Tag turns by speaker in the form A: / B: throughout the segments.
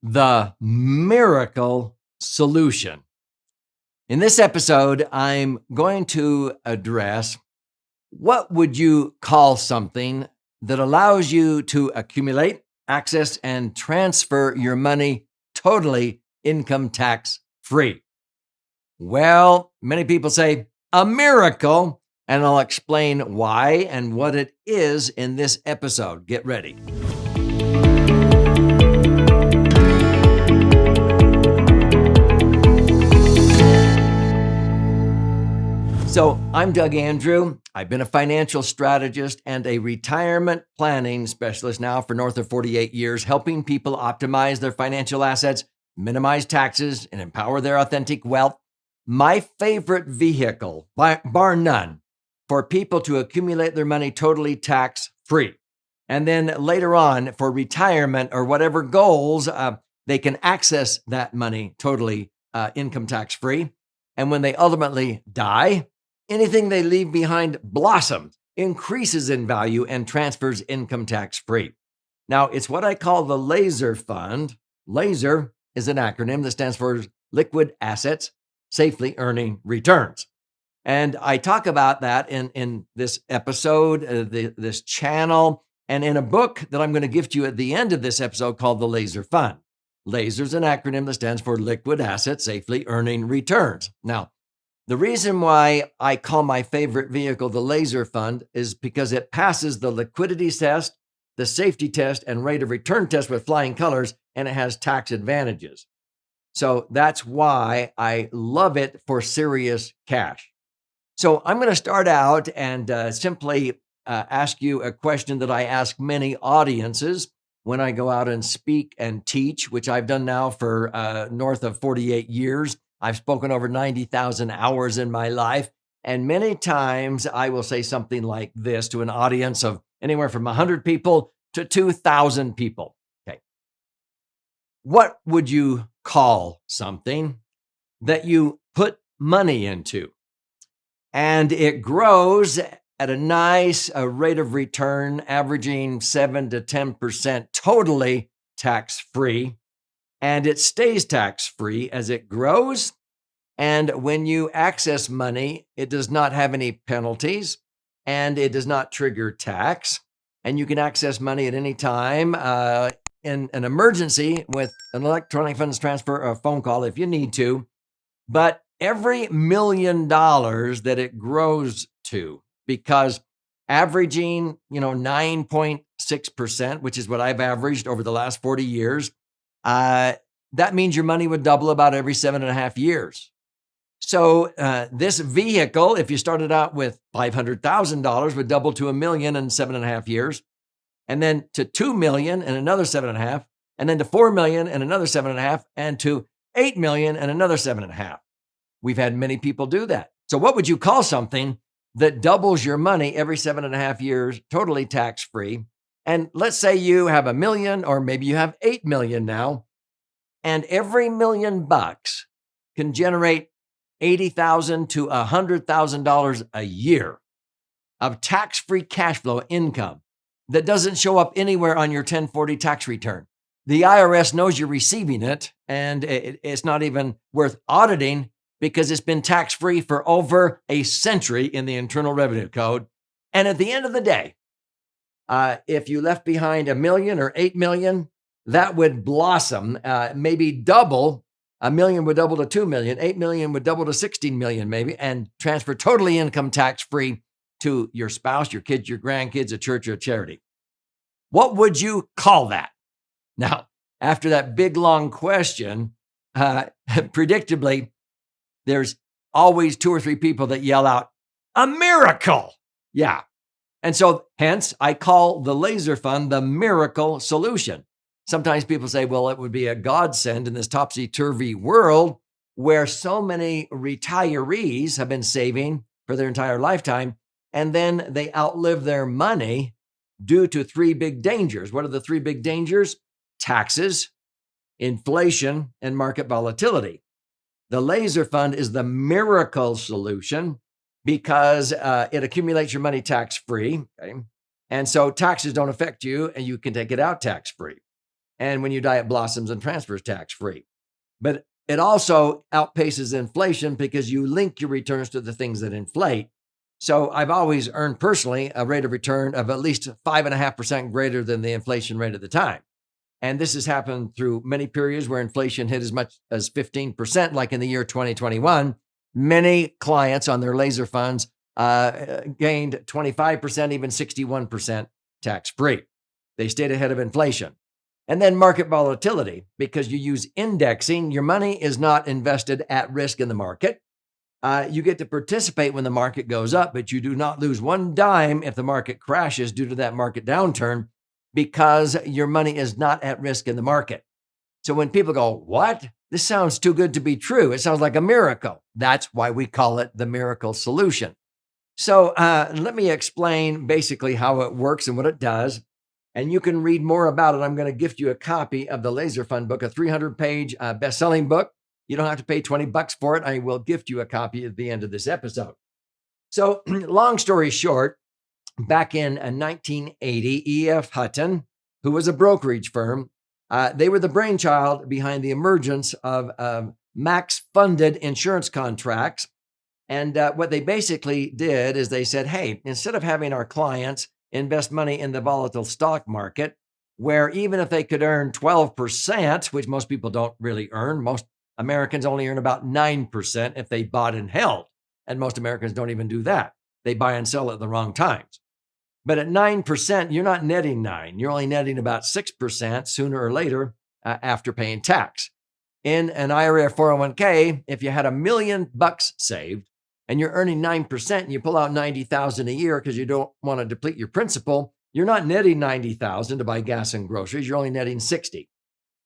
A: The miracle solution. In this episode, I'm going to address what would you call something that allows you to accumulate, access, and transfer your money totally income tax free. Well, many people say a miracle, and I'll explain why and what it is in this episode. Get ready. So, I'm Doug Andrew. I've been a financial strategist and a retirement planning specialist now for north of 48 years, helping people optimize their financial assets, minimize taxes, and empower their authentic wealth. My favorite vehicle, bar none, for people to accumulate their money totally tax-free. And then later on, for retirement or whatever goals, they can access that money totally income tax-free. And when they ultimately die, anything they leave behind blossoms, increases in value, and transfers income tax-free. Now, it's what I call the Laser Fund. Laser is an acronym that stands for Liquid Assets, Safely Earning Returns. And I talk about that in this episode, this channel, and in a book that I'm going to gift you at the end of this episode called the Laser Fund. Laser is an acronym that stands for Liquid Assets, Safely Earning Returns. Now, the reason why I call my favorite vehicle the Laser Fund is because it passes the liquidity test, the safety test, and rate of return test with flying colors, and it has tax advantages. So that's why I love it for serious cash. So I'm going to start out and simply ask you a question that I ask many audiences when I go out and speak and teach, which I've done now for north of 48 years. I've spoken over 90,000 hours in my life. And many times I will say something like this to an audience of anywhere from 100 people to 2,000 people. Okay. What would you call something that you put money into and it grows at a nice rate of return, averaging 7 to 10% totally tax-free? And it stays tax-free as it grows. And when you access money, it does not have any penalties and it does not trigger tax. And you can access money at any time in an emergency with an electronic funds transfer or a phone call if you need to. But every $1 million that it grows to, because averaging, 9.6%, which is what I've averaged over the last 40 years, that means your money would double about every 7.5 years. So this vehicle, if you started out with $500,000, would double to $1 million in 7.5 years, and then to $2 million in another 7.5, and then to $4 million in another 7.5, and to $8 million in another 7.5. We've had many people do that. So what would you call something that doubles your money every 7.5 years, totally tax-free? And let's say you have $1 million, or maybe you have $8 million now, and every $1 million can generate $80,000 to $100,000 a year of tax-free cash flow income that doesn't show up anywhere on your 1040 tax return. The IRS knows you're receiving it, and it's not even worth auditing because it's been tax-free for over a century in the Internal Revenue Code. And at the end of the day, if you left behind $1 million or $8 million, that would blossom, maybe double. $1 million would double to $2 million. $8 million would double to $16 million maybe, and transfer totally income tax-free to your spouse, your kids, your grandkids, a church, or a charity. What would you call that? Now, after that big, long question, predictably, there's always 2 or 3 people that yell out, a miracle. Yeah. And so hence I call the Laser Fund the miracle solution. Sometimes people say, well, it would be a godsend in this topsy-turvy world where so many retirees have been saving for their entire lifetime, and then they outlive their money due to 3 big dangers. What are the 3 big dangers? Taxes, inflation, and market volatility. The Laser Fund is the miracle solution because it accumulates your money tax-free. Okay? And so taxes don't affect you and you can take it out tax-free. And when you die, it blossoms and transfers tax-free. But it also outpaces inflation because you link your returns to the things that inflate. So I've always earned personally a rate of return of at least 5.5% greater than the inflation rate at the time. And this has happened through many periods where inflation hit as much as 15%, like in the year 2021. Many clients on their laser funds gained 25%, even 61% tax-free. They stayed ahead of inflation. And then market volatility, because you use indexing, your money is not invested at risk in the market. You get to participate when the market goes up, but you do not lose one dime if the market crashes due to that market downturn, because your money is not at risk in the market. So when people go, what? This sounds too good to be true. It sounds like a miracle. That's why we call it the miracle solution. So let me explain basically how it works and what it does. And you can read more about it. I'm going to gift you a copy of the Laser Fund book, a 300-page best-selling book. You don't have to pay $20 for it. I will gift you a copy at the end of this episode. So long story short, back in 1980, E.F. Hutton, who was a brokerage firm, they were the brainchild behind the emergence of max-funded insurance contracts. And what they basically did is they said, hey, instead of having our clients invest money in the volatile stock market, where even if they could earn 12%, which most people don't really earn, most Americans only earn about 9% if they bought and held. And most Americans don't even do that. They buy and sell at the wrong times. But at 9%, you're not netting 9. You're only netting about 6% sooner or later after paying tax. In an IRA or 401k, if you had $1 million saved and you're earning 9% and you pull out $90,000 a year because you don't want to deplete your principal, you're not netting $90,000 to buy gas and groceries. You're only netting $60,000.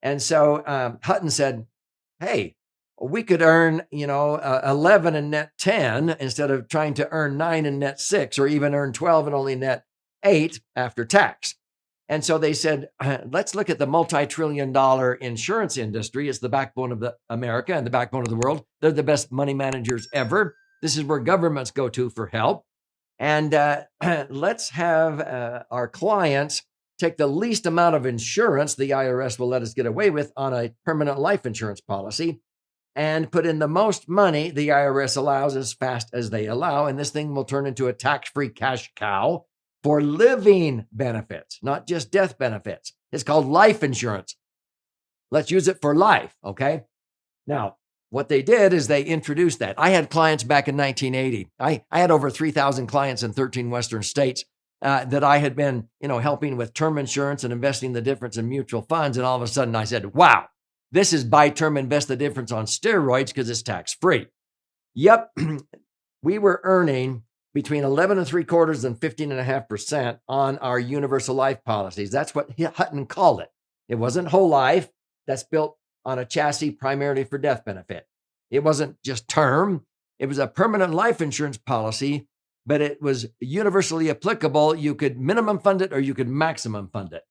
A: And so Hutton said, hey, we could earn, 11 and net 10 instead of trying to earn 9 and net 6, or even earn 12 and only net 8 after tax. And so they said, let's look at the multi-trillion-dollar insurance industry. It's the backbone of America and the backbone of the world. They're the best money managers ever. This is where governments go to for help. And let's have our clients take the least amount of insurance the IRS will let us get away with on a permanent life insurance policy, and put in the most money the IRS allows as fast as they allow. And this thing will turn into a tax-free cash cow for living benefits, not just death benefits. It's called life insurance. Let's use it for life, okay? Now, what they did is they introduced that. I had clients back in 1980. I had over 3,000 clients in 13 Western states that I had been, helping with term insurance and investing the difference in mutual funds. And all of a sudden I said, wow, this is buy term, invest the difference on steroids because it's tax-free. Yep, we were earning between 11.75% and 15.5% on our universal life policies. That's what Hutton called it. It wasn't whole life. That's built on a chassis primarily for death benefit. It wasn't just term. It was a permanent life insurance policy, but it was universally applicable. You could minimum fund it or you could maximum fund it.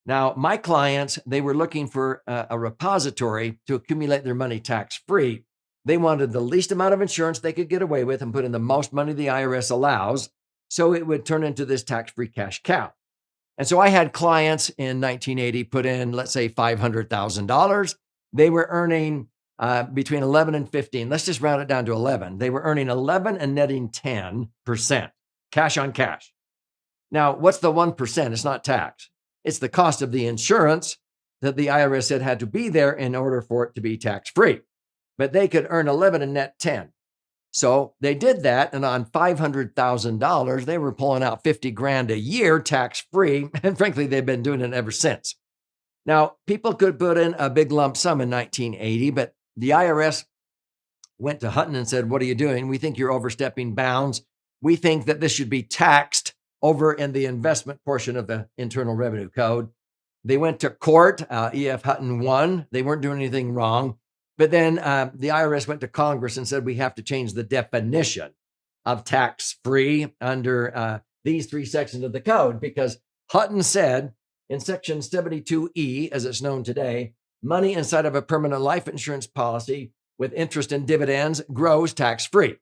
A: Now, my clients, they were looking for a repository to accumulate their money tax-free. They wanted the least amount of insurance they could get away with and put in the most money the IRS allows, so it would turn into this tax-free cash cow. And so I had clients in 1980 put in, let's say, $500,000. They were earning between 11 and 15. Let's just round it down to 11. They were earning 11 and netting 10%, cash on cash. Now, what's the 1%? It's not tax. It's the cost of the insurance that the IRS said had to be there in order for it to be tax-free. But they could earn 11 and net 10. So they did that, and on $500,000, they were pulling out $50,000 a year tax-free, and frankly, they've been doing it ever since. Now, people could put in a big lump sum in 1980, but the IRS went to Hutton and said, what are you doing? We think you're overstepping bounds. We think that this should be taxed over in the investment portion of the Internal Revenue Code. They went to court. E.F. Hutton won. They weren't doing anything wrong. But then the IRS went to Congress and said, we have to change the definition of tax-free under these three sections of the code, because Hutton said in Section 72E, as it's known today, money inside of a permanent life insurance policy with interest and dividends grows tax-free.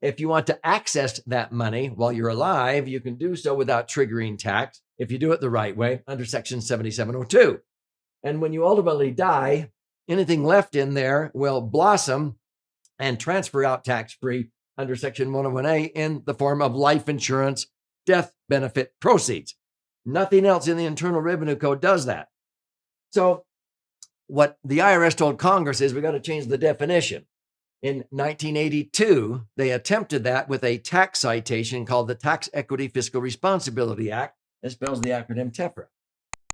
A: If you want to access that money while you're alive, you can do so without triggering tax if you do it the right way under Section 7702. And when you ultimately die, anything left in there will blossom and transfer out tax-free under Section 101A in the form of life insurance death benefit proceeds. Nothing else in the Internal Revenue Code does that. So what the IRS told Congress is we got to change the definition. In 1982, they attempted that with a tax citation called the Tax Equity Fiscal Responsibility Act. That spells the acronym TEFRA.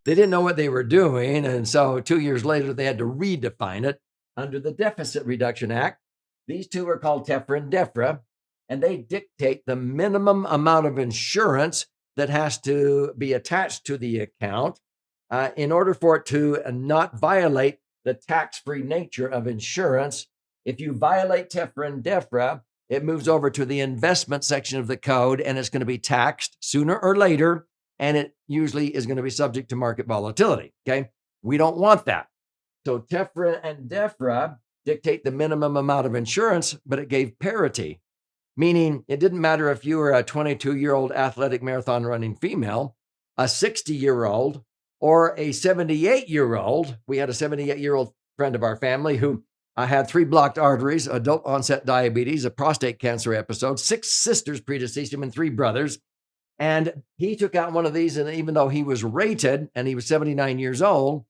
A: They didn't know what they were doing, and so 2 years later, they had to redefine it under the Deficit Reduction Act. These two are called TEFRA and DEFRA, and they dictate the minimum amount of insurance that has to be attached to the account in order for it to not violate the tax-free nature of insurance. If you violate TEFRA and DEFRA, it moves over to the investment section of the code, and it's going to be taxed sooner or later, and it usually is going to be subject to market volatility, okay? We don't want that. So TEFRA and DEFRA dictate the minimum amount of insurance, but it gave parity, meaning it didn't matter if you were a 22-year-old athletic marathon running female, a 60-year-old, or a 78-year-old. We had a 78-year-old friend of our family who had 3 blocked arteries, adult onset diabetes, a prostate cancer episode, 6 sisters predeceased him, and 3 brothers. And he took out one of these, and even though he was rated and he was 79 years old,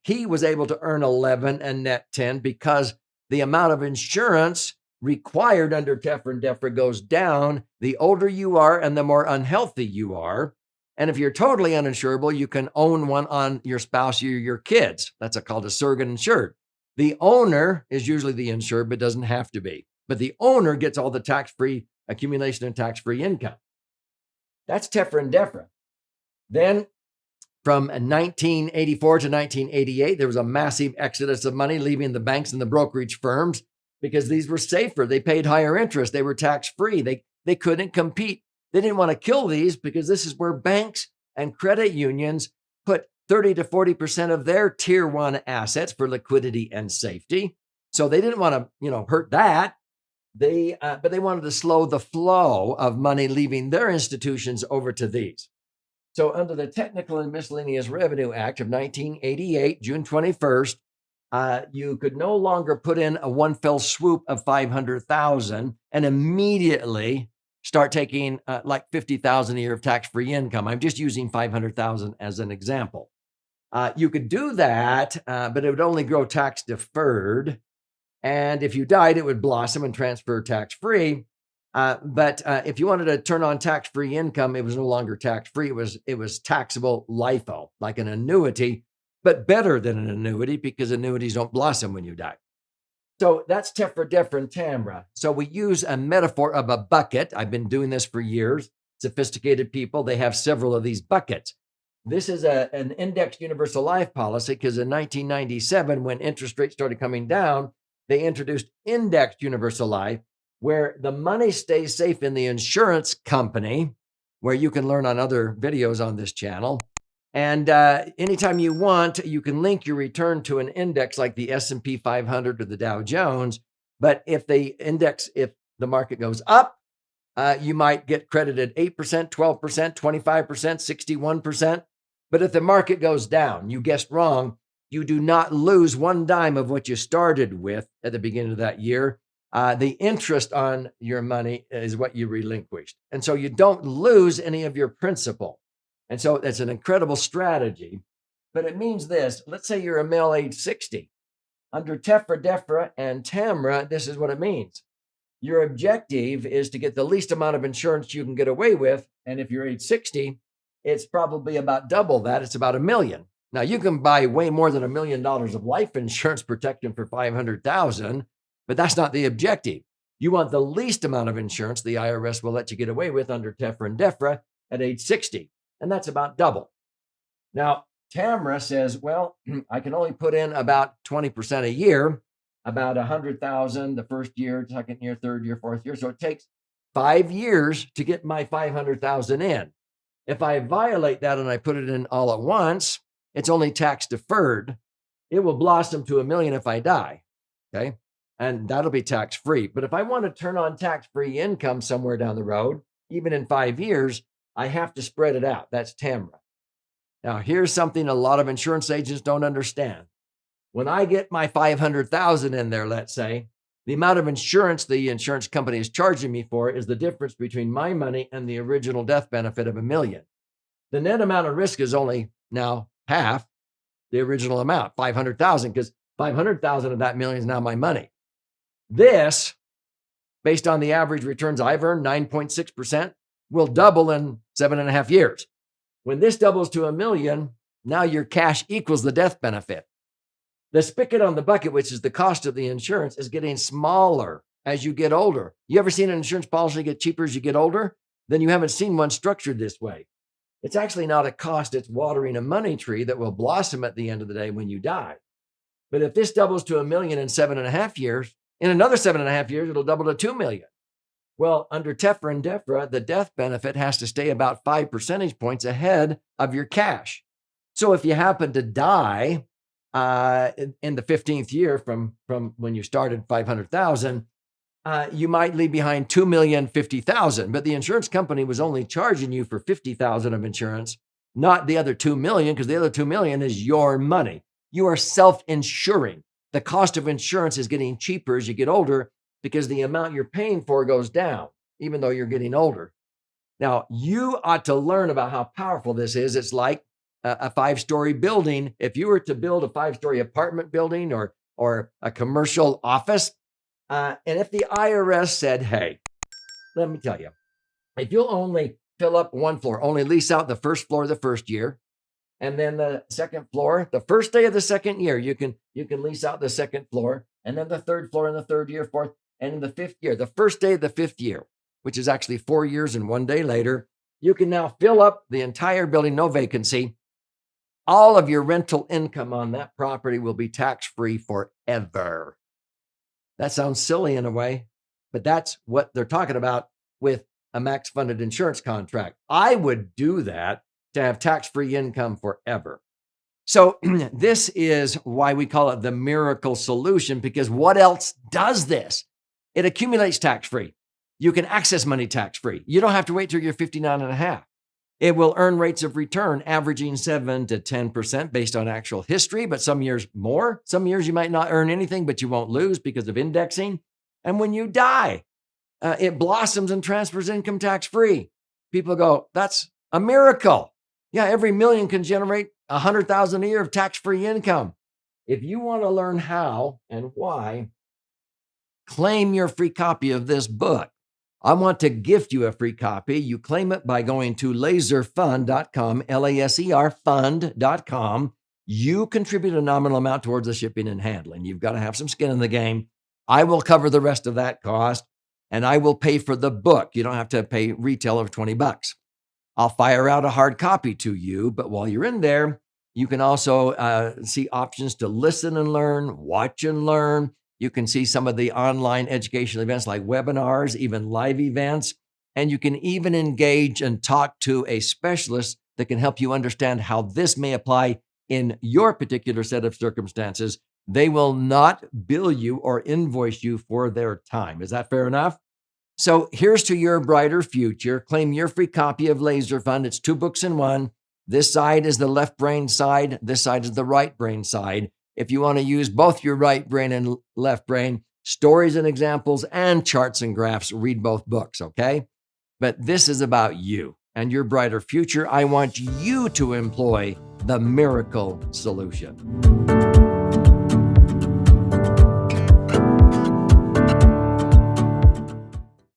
A: he was able to earn 11 and net 10 because the amount of insurance required under TEFRA and DEFRA goes down the older you are and the more unhealthy you are. And if you're totally uninsurable, you can own one on your spouse or your kids. That's called a surrogate insured. The owner is usually the insured, but doesn't have to be. But the owner gets all the tax-free accumulation and tax-free income. That's TEFRA and DEFRA. Then from 1984 to 1988, there was a massive exodus of money leaving the banks and the brokerage firms because these were safer. They paid higher interest. They were tax-free. They couldn't compete. They didn't want to kill these because this is where banks and credit unions put 30 to 40% of their tier 1 assets for liquidity and safety. So they didn't want to, hurt that. But they wanted to slow the flow of money leaving their institutions over to these. So under the Technical and Miscellaneous Revenue Act of 1988, June 21st, you could no longer put in a one fell swoop of $500,000 and immediately start taking like $50,000 a year of tax-free income. I'm just using $500,000 as an example. You could do that, but it would only grow tax deferred. And if you died, it would blossom and transfer tax-free. But if you wanted to turn on tax-free income, it was no longer tax-free. It was taxable LIFO, like an annuity, but better than an annuity because annuities don't blossom when you die. So that's TEFRA, DEFRA, and TAMRA. So we use a metaphor of a bucket. I've been doing this for years. Sophisticated people, they have several of these buckets. This is an indexed universal life policy because in 1997, when interest rates started coming down, they introduced indexed universal life, where the money stays safe in the insurance company, where you can learn on other videos on this channel. And anytime you want, you can link your return to an index like the S&P 500 or the Dow Jones. But if the market goes up, you might get credited 8%, 12%, 25%, 61%. But if the market goes down, you guessed wrong, you do not lose one dime of what you started with at the beginning of that year. The interest on your money is what you relinquished. And so you don't lose any of your principal. And so that's an incredible strategy. But it means this. Let's say you're a male age 60. Under TEFRA, DEFRA, and TAMRA, this is what it means. Your objective is to get the least amount of insurance you can get away with. And if you're age 60, it's probably about double that. It's about $1 million. Now, you can buy way more than $1 million of life insurance protection for $500,000, but that's not the objective. You want the least amount of insurance the IRS will let you get away with under TEFRA and DEFRA at age 60, and that's about double. Now, TAMRA says, well, I can only put in about 20% a year, about $100,000 the first year, second year, third year, fourth year. So it takes 5 years to get my $500,000 in. If I violate that and I put it in all at once, it's only tax deferred. It will blossom to $1 million if I die, okay? And that'll be tax free. But if I want to turn on tax free income somewhere down the road, even in 5 years, I have to spread it out. That's TAMRA. Now, here's something a lot of insurance agents don't understand. When I get my $500,000 in there, let's say, the amount of insurance the insurance company is charging me for is the difference between my money and the original death benefit of $1 million. The net amount of risk is only now half the original amount, $500,000, because $500,000 of that million is now my money. This, based on the average returns I've earned, 9.6%, will double in 7.5 years. When this doubles to $1 million, now your cash equals the death benefit. The spigot on the bucket, which is the cost of the insurance, is getting smaller as you get older. You ever seen an insurance policy get cheaper as you get older? Then you haven't seen one structured this way. It's actually not a cost, it's watering a money tree that will blossom at the end of the day when you die. But if this doubles to $1 million in 7.5 years, in another 7.5 years, it'll double to $2 million. Well, under TEFRA and DEFRA, the death benefit has to stay about 5 percentage points ahead of your cash. So if you happen to die in the 15th year from when you started 500,000, you might leave behind $2,050,000, but the insurance company was only charging you for 50,000 of insurance, not the other 2 million, because the other 2 million is your money. You are self-insuring. The cost of insurance is getting cheaper as you get older because the amount you're paying for goes down, even though you're getting older. Now, you ought to learn about how powerful this is. It's like a 5-story building. If you were to build a 5-story apartment building or a commercial office, and if the IRS said, hey, let me tell you, if you'll only fill up one floor, only lease out the first floor the first year, and then the second floor, the first day of the second year, you can lease out the second floor, and then the third floor in the third year, fourth, and in the fifth year, the first day of the fifth year, which is actually 4 years and 1 day later, you can now fill up the entire building, no vacancy. All of your rental income on that property will be tax-free forever. That sounds silly in a way, but that's what they're talking about with a max-funded insurance contract. I would do that to have tax-free income forever. So this is why we call it the miracle solution, because what else does this? It accumulates tax-free. You can access money tax-free. You don't have to wait till you're 59 and a half. It will earn rates of return averaging 7 to 10% based on actual history, but some years more. Some years you might not earn anything, but you won't lose because of indexing. And when you die, it blossoms and transfers income tax-free. People go, that's a miracle. Yeah, every million can generate 100,000 a year of tax-free income. If you want to learn how and why, claim your free copy of this book. I want to gift you a free copy. You claim it by going to laserfund.com, LASER fund.com. You contribute a nominal amount towards the shipping and handling. You've got to have some skin in the game. I will cover the rest of that cost, and I will pay for the book. You don't have to pay retail of $20. I'll fire out a hard copy to you, but while you're in there, you can also see options to listen and learn, watch and learn. You can see some of the online educational events like webinars, even live events, and you can even engage and talk to a specialist that can help you understand how this may apply in your particular set of circumstances. They will not bill you or invoice you for their time. Is that fair enough? So here's to your brighter future. Claim your free copy of Laser Fund. It's 2 books in one. This side is the left brain side. This side is the right brain side. If you want to use both your right brain and left brain, stories and examples and charts and graphs, read both books, okay? But this is about you and your brighter future. I want you to employ the miracle solution.